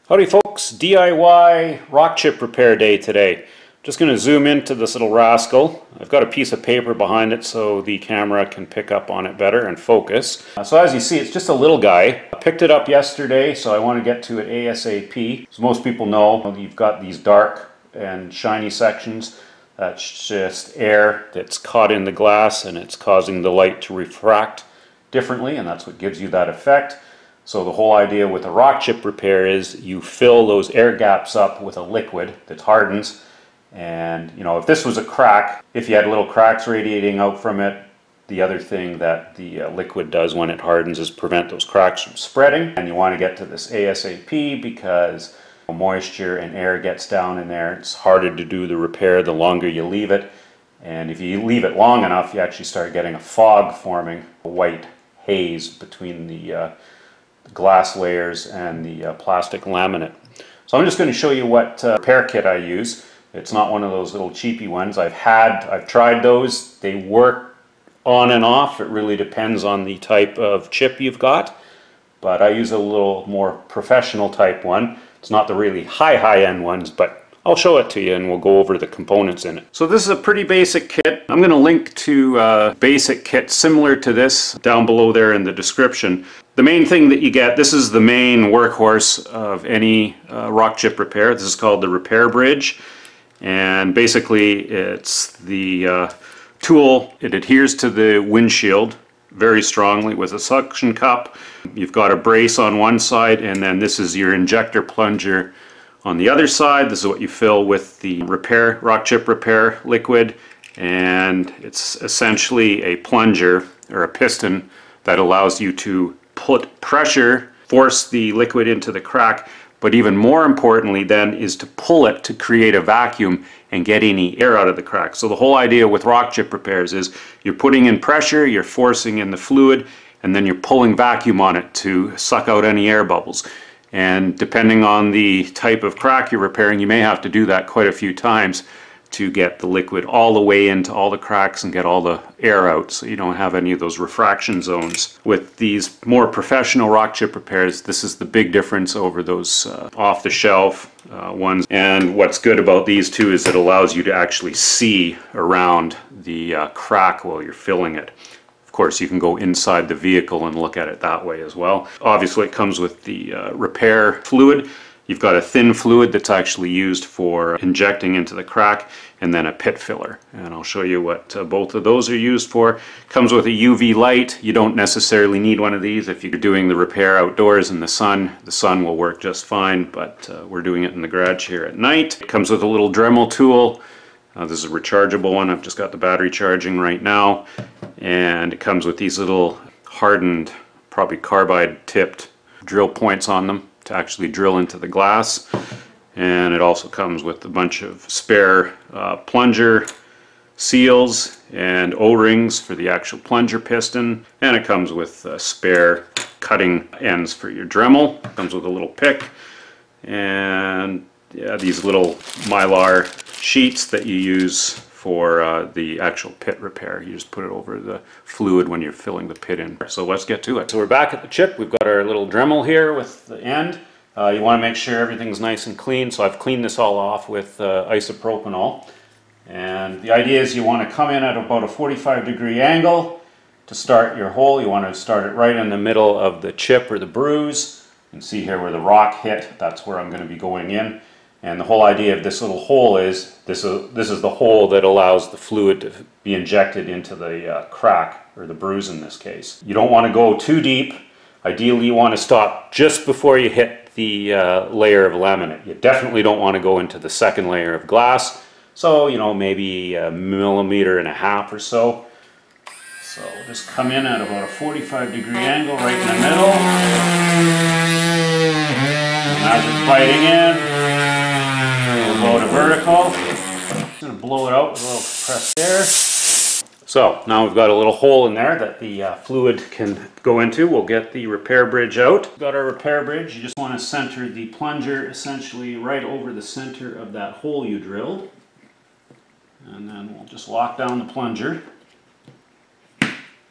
Howdy folks, DIY rock chip repair day today. Just going to zoom into this little rascal. I've got a piece of paper behind it so the camera can pick up on it better and focus. So as you see, it's just a little guy. I picked it up yesterday, so I want to get to it ASAP. So most people know you've got these dark and shiny sections. That's just air that's caught in the glass and it's causing the light to refract differently, and that's what gives you that effect. So the whole idea with a rock chip repair is you fill those air gaps up with a liquid that hardens. And you know, if this was a crack, if you had little cracks radiating out from it, the other thing that the liquid does when it hardens is prevent those cracks from spreading. And you want to get to this ASAP because moisture and air gets down in there. It's harder to do the repair the longer you leave it. And if you leave it long enough, you actually start getting a fog forming, a white haze between the glass layers and the plastic laminate. So I'm just going to show you what repair kit I use. It's not one of those little cheapy ones. I've tried those. They work on and off. It really depends on the type of chip you've got. But I use a little more professional type one. It's not the really high-end ones, but I'll show it to you and we'll go over the components in it. So this is a pretty basic kit. I'm going to link to a basic kit similar to this down below there in the description. The main thing that you get, this is the main workhorse of any rock chip repair. This is called the repair bridge, and basically it's the tool. It adheres to the windshield very strongly with a suction cup. You've got a brace on one side, and then this is your injector plunger on the other side. This is what you fill with the rock chip repair liquid, and it's essentially a plunger or a piston that allows you to put pressure, force the liquid into the crack, but even more importantly then is to pull it to create a vacuum and get any air out of the crack. So the whole idea with rock chip repairs is you're putting in pressure, you're forcing in the fluid, and then you're pulling vacuum on it to suck out any air bubbles. And depending on the type of crack you're repairing, you may have to do that quite a few times to get the liquid all the way into all the cracks and get all the air out so you don't have any of those refraction zones. With these more professional rock chip repairs, this is the big difference over those off-the-shelf ones. And what's good about these two is it allows you to actually see around the crack while you're filling it. Of course, you can go inside the vehicle and look at it that way as well. Obviously, it comes with the repair fluid. You've got a thin fluid that's actually used for injecting into the crack, and then a pit filler. And I'll show you what both of those are used for. Comes with a UV light. You don't necessarily need one of these if you're doing the repair outdoors in the sun. The sun will work just fine, but we're doing it in the garage here at night. It comes with a little Dremel tool. This is a rechargeable one. I've just got the battery charging right now. And it comes with these little hardened, probably carbide tipped drill points on them to actually drill into the glass. And it also comes with a bunch of spare plunger seals and O-rings for the actual plunger piston. And it comes with spare cutting ends for your Dremel. It comes with a little pick and these little Mylar sheets that you use for the actual pit repair. You just put it over the fluid when you're filling the pit in. So let's get to it. So we're back at the chip. We've got our little Dremel here with the end. You want to make sure everything's nice and clean, so I've cleaned this all off with isopropanol. And the idea is you want to come in at about a 45-degree angle to start your hole. You want to start it right in the middle of the chip or the bruise. You can see here where the rock hit. That's where I'm going to be going in. And the whole idea of this little hole is, this is the hole that allows the fluid to be injected into the crack, or the bruise in this case. You don't want to go too deep. Ideally you want to stop just before you hit the layer of laminate. You definitely don't want to go into the second layer of glass. So, you know, maybe 1.5 millimeters or so. So we'll just come in at about a 45-degree angle right in the middle. And as it's biting in, we'll go to vertical. I'm going to blow it out with a little compressed air. So now we've got a little hole in there that the fluid can go into. We'll get the repair bridge out. We've got our repair bridge. You just want to center the plunger essentially right over the center of that hole you drilled. And then we'll just lock down the plunger.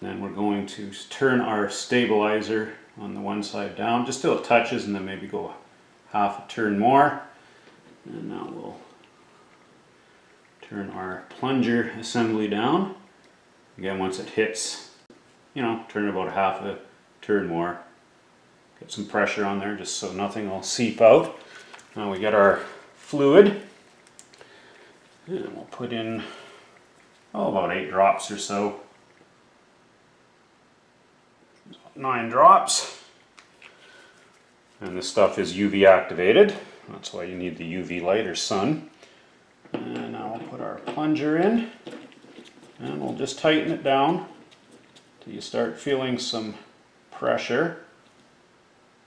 Then we're going to turn our stabilizer on the one side down, just till it touches, and then maybe go half a turn more. And now we'll turn our plunger assembly down. Again, once it hits, turn about half a turn more. Get some pressure on there just so nothing will seep out. Now we get our fluid. And we'll put in, about 8 drops or so. 9 drops. And this stuff is UV activated. That's why you need the UV light or sun. And now we'll put our plunger in. And we'll just tighten it down till you start feeling some pressure.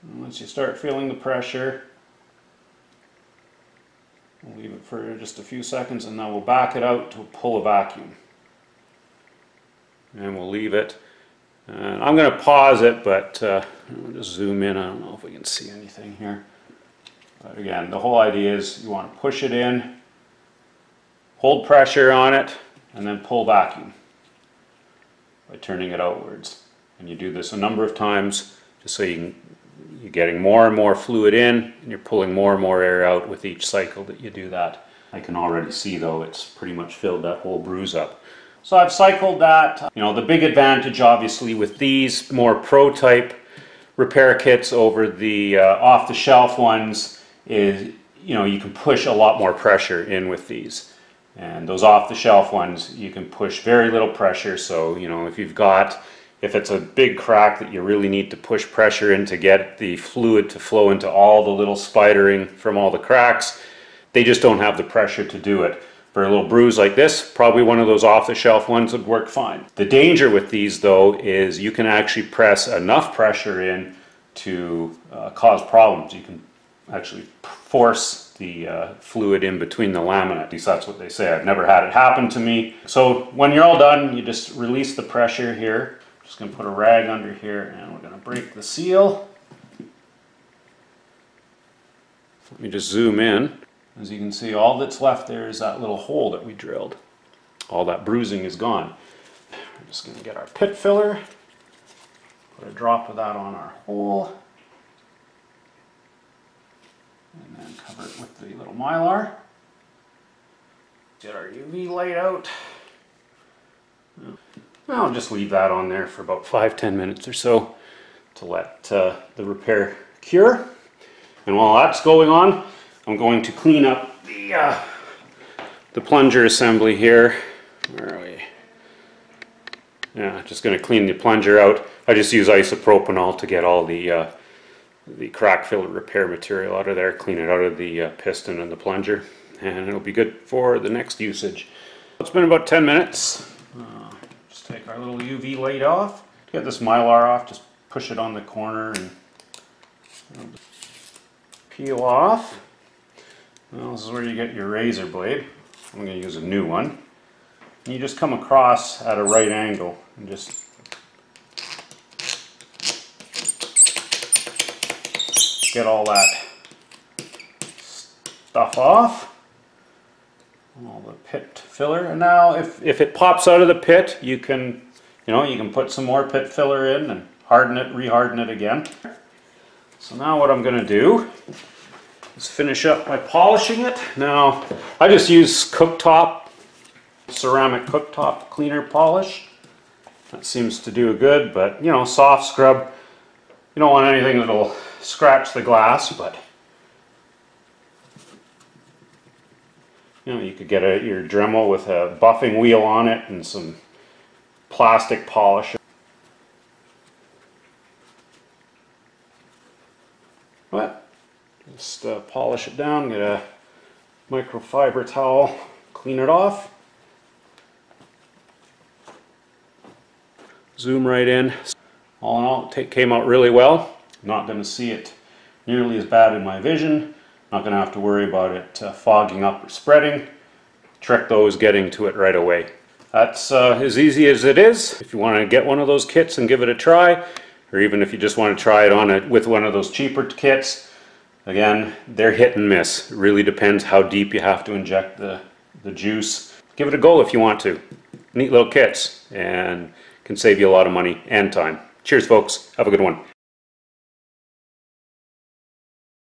And once you start feeling the pressure, we'll leave it for just a few seconds, and now we'll back it out to pull a vacuum. And we'll leave it. And I'm going to pause it, but I'll just zoom in. I don't know if we can see anything here. But again, the whole idea is you want to push it in, hold pressure on it, and then pull vacuum by turning it outwards. And you do this a number of times just so you're getting more and more fluid in, and you're pulling more and more air out with each cycle that you do that. I can already see though it's pretty much filled that whole bruise up. So I've cycled that. The big advantage obviously with these more pro type repair kits over the off-the-shelf ones is you can push a lot more pressure in with these. And those off-the-shelf ones, you can push very little pressure. So if it's a big crack that you really need to push pressure in to get the fluid to flow into all the little spidering from all the cracks, they just don't have the pressure to do it. For a little bruise like this, probably one of those off-the-shelf ones would work fine. The danger with these though is you can actually press enough pressure in to cause problems. You can actually force the fluid in between the laminate. At least that's what they say. I've never had it happen to me. So when you're all done, you just release the pressure here. Just going to put a rag under here, and we're going to break the seal. Let me just zoom in. As you can see, all that's left there is that little hole that we drilled. All that bruising is gone. We're just going to get our pit filler, put a drop of that on our hole, and then cover it with the little Mylar. Get our UV light out. I'll just leave that on there for about 5-10 minutes or so to let the repair cure. And while that's going on, I'm going to clean up the plunger assembly here. Where are we? Yeah, just going to clean the plunger out. I just use isopropanol to get all the crack filler repair material out of there, clean it out of the piston and the plunger, and it'll be good for the next usage. It's been about 10 minutes. Just take our little UV light off. To get this Mylar off, just push it on the corner and peel off. Well, this is where you get your razor blade. I'm going to use a new one. And you just come across at a right angle and just get all that stuff off. All the pit filler. And now if it pops out of the pit, you can put some more pit filler in and harden it, re-harden it again. So now what I'm going to do is finish up by polishing it. Now I just use ceramic cooktop cleaner polish. That seems to do good, but soft scrub. You don't want anything that'll scratch the glass, but you could get your Dremel with a buffing wheel on it and some plastic polish. But just polish it down, get a microfiber towel, clean it off. Zoom right in. All in all, it came out really well. I'm not going to see it nearly as bad in my vision. Not going to have to worry about it fogging up or spreading. Trick though is getting to it right away. That's as easy as it is. If you want to get one of those kits and give it a try, or even if you just want to try it with one of those cheaper kits, again, they're hit and miss. It really depends how deep you have to inject the juice. Give it a go if you want to. Neat little kits, and can save you a lot of money and time. Cheers folks, have a good one.